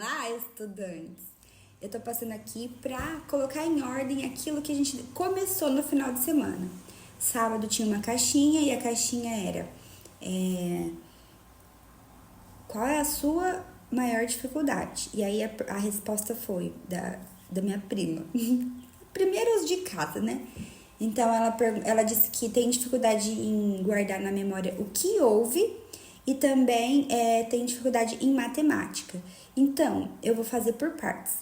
Olá, estudantes! Eu tô passando aqui pra colocar em ordem aquilo que a gente começou no final de semana. Sábado tinha uma caixinha e a caixinha era qual é a sua maior dificuldade? E aí a resposta foi da minha prima. Primeiro os de casa, né? Então ela disse que tem dificuldade em guardar na memória o que houve e também tem dificuldade em matemática. Então, eu vou fazer por partes.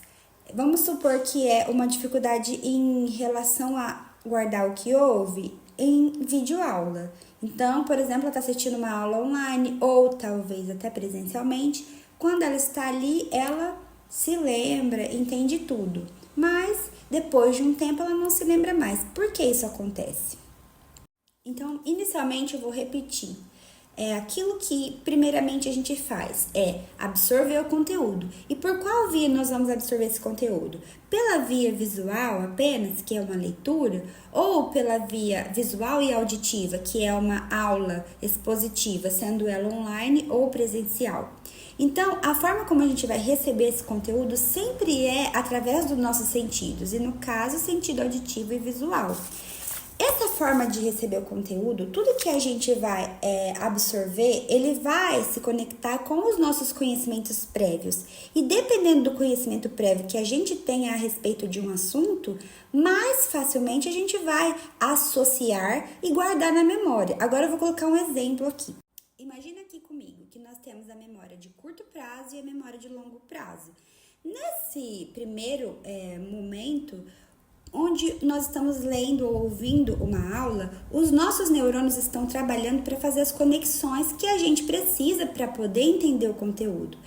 Vamos supor que é uma dificuldade em relação a guardar o que houve em videoaula. Então, por exemplo, ela está assistindo uma aula online ou talvez até presencialmente. Quando ela está ali, ela se lembra, entende tudo. Mas depois de um tempo ela não se lembra mais. Por que isso acontece? Então, inicialmente eu vou repetir. Aquilo que primeiramente a gente faz é absorver o conteúdo. E por qual via nós vamos absorver esse conteúdo? Pela via visual apenas, que é uma leitura, ou pela via visual e auditiva, que é uma aula expositiva, sendo ela online ou presencial. Então, a forma como a gente vai receber esse conteúdo sempre é através dos nossos sentidos, e no caso, sentido auditivo e visual. Essa forma de receber o conteúdo, tudo que a gente vai absorver, ele vai se conectar com os nossos conhecimentos prévios. E dependendo do conhecimento prévio que a gente tenha a respeito de um assunto, mais facilmente a gente vai associar e guardar na memória. Agora eu vou colocar um exemplo aqui. Imagina aqui comigo que nós temos a memória de curto prazo e a memória de longo prazo. Nesse primeiro momento, onde nós estamos lendo ou ouvindo uma aula, os nossos neurônios estão trabalhando para fazer as conexões que a gente precisa para poder entender o conteúdo.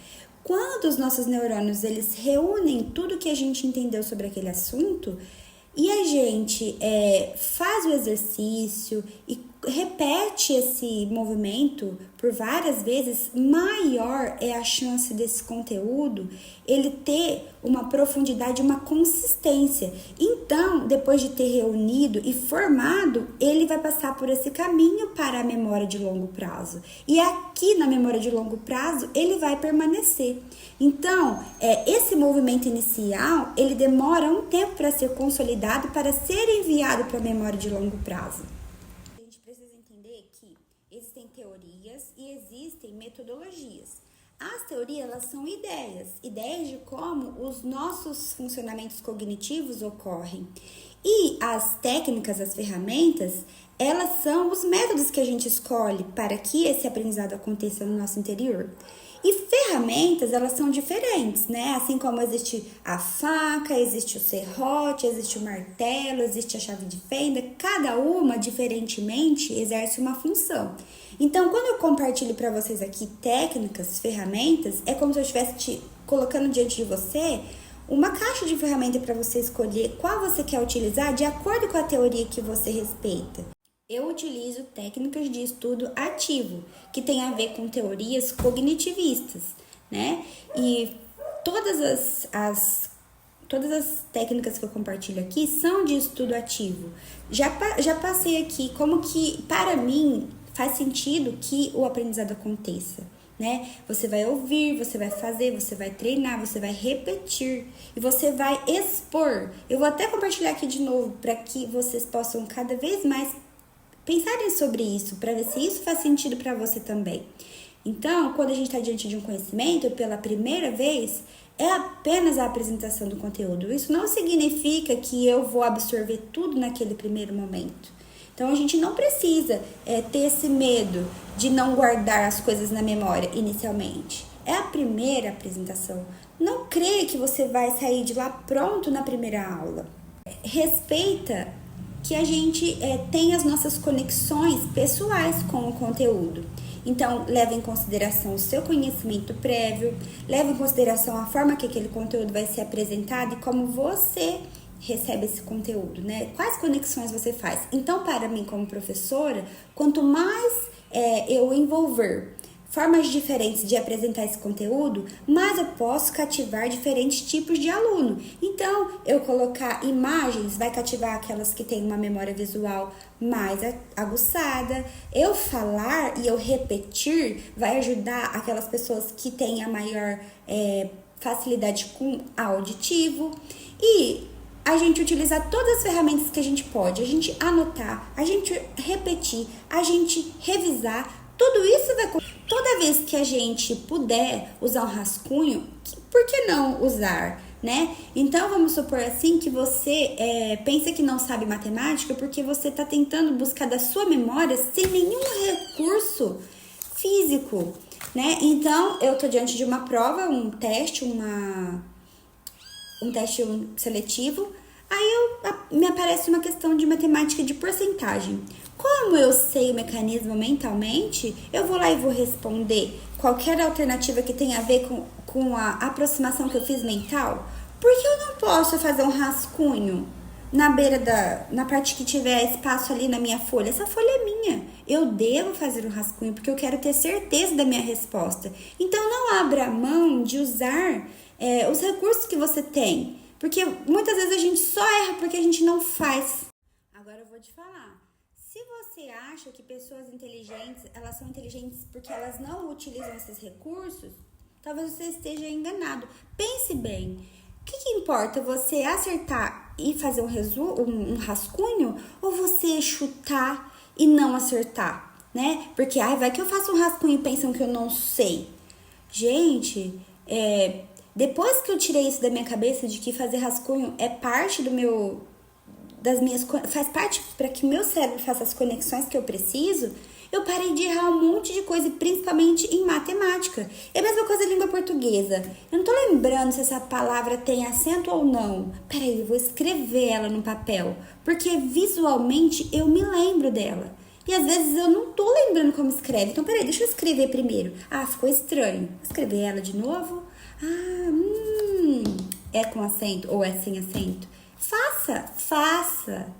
Quando os nossos neurônios eles reúnem tudo que a gente entendeu sobre aquele assunto e a gente faz o exercício e repete esse movimento por várias vezes, maior é a chance desse conteúdo ele ter uma profundidade, uma consistência. Então, depois de ter reunido e formado, ele vai passar por esse caminho para a memória de longo prazo. E aqui na memória de longo prazo, ele vai permanecer. Então, esse movimento inicial, ele demora um tempo para ser consolidado, para ser enviado para a memória de longo prazo. A gente precisa entender que existem teorias e existem metodologias. As teorias, elas são ideias de como os nossos funcionamentos cognitivos ocorrem. E as técnicas, as ferramentas, elas são os métodos que a gente escolhe para que esse aprendizado aconteça no nosso interior. E ferramentas, elas são diferentes, né? Assim como existe a faca, existe o serrote, existe o martelo, existe a chave de fenda, cada uma, diferentemente, exerce uma função. Então, quando eu compartilho para vocês aqui técnicas, ferramentas, é como se eu estivesse te colocando diante de você uma caixa de ferramentas para você escolher qual você quer utilizar de acordo com a teoria que você respeita. Eu utilizo técnicas de estudo ativo, que tem a ver com teorias cognitivistas, né? E todas as técnicas que eu compartilho aqui são de estudo ativo. Já passei aqui como que, para mim, faz sentido que o aprendizado aconteça, né? Você vai ouvir, você vai fazer, você vai treinar, você vai repetir e você vai expor. Eu vou até compartilhar aqui de novo para que vocês possam cada vez mais pensarem sobre isso, para ver se isso faz sentido para você também. Então, quando a gente está diante de um conhecimento pela primeira vez, é apenas a apresentação do conteúdo. Isso não significa que eu vou absorver tudo naquele primeiro momento. Então, a gente não precisa ter esse medo de não guardar as coisas na memória inicialmente. É a primeira apresentação. Não creia que você vai sair de lá pronto na primeira aula. Respeita que a gente tem as nossas conexões pessoais com o conteúdo. Então, leva em consideração o seu conhecimento prévio, leva em consideração a forma que aquele conteúdo vai ser apresentado e como você recebe esse conteúdo, né? Quais conexões você faz? Então, para mim, como professora, quanto mais eu envolver formas diferentes de apresentar esse conteúdo, mas eu posso cativar diferentes tipos de aluno. Então, eu colocar imagens vai cativar aquelas que têm uma memória visual mais aguçada. Eu falar e eu repetir vai ajudar aquelas pessoas que têm a maior facilidade com auditivo e a gente utilizar todas as ferramentas que a gente pode, a gente anotar, a gente repetir, a gente revisar, tudo isso vai... Toda vez que a gente puder usar um rascunho, por que não usar, né? Então, vamos supor assim que você pensa que não sabe matemática porque você está tentando buscar da sua memória sem nenhum recurso físico, né? Então, eu tô diante de uma prova, um teste seletivo, aí me aparece uma questão de matemática de porcentagem. Como eu sei o mecanismo mentalmente, eu vou lá e vou responder qualquer alternativa que tenha a ver com a aproximação que eu fiz mental. Por que eu não posso fazer um rascunho na parte que tiver espaço ali na minha folha? Essa folha é minha. Eu devo fazer um rascunho porque eu quero ter certeza da minha resposta. Então, não abra mão de usar os recursos que você tem. Porque muitas vezes a gente só erra porque a gente não faz. Agora eu vou te falar. Se você acha que pessoas inteligentes, elas são inteligentes porque elas não utilizam esses recursos, talvez você esteja enganado. Pense bem. O que importa? Você acertar e fazer um rascunho ou você chutar e não acertar, né? Porque vai que eu faço um rascunho e pensam que eu não sei. Gente, depois que eu tirei isso da minha cabeça de que fazer rascunho é parte faz parte para que meu cérebro faça as conexões que eu preciso, eu parei de errar um monte de coisa, principalmente em matemática. É a mesma coisa em língua portuguesa. Eu não tô lembrando se essa palavra tem acento ou não. Peraí, eu vou escrever ela no papel, porque visualmente eu me lembro dela. E às vezes eu não tô lembrando como escreve. Então, peraí, deixa eu escrever primeiro. Ficou estranho. Vou escrever ela de novo. É com acento ou é sem acento? Faça.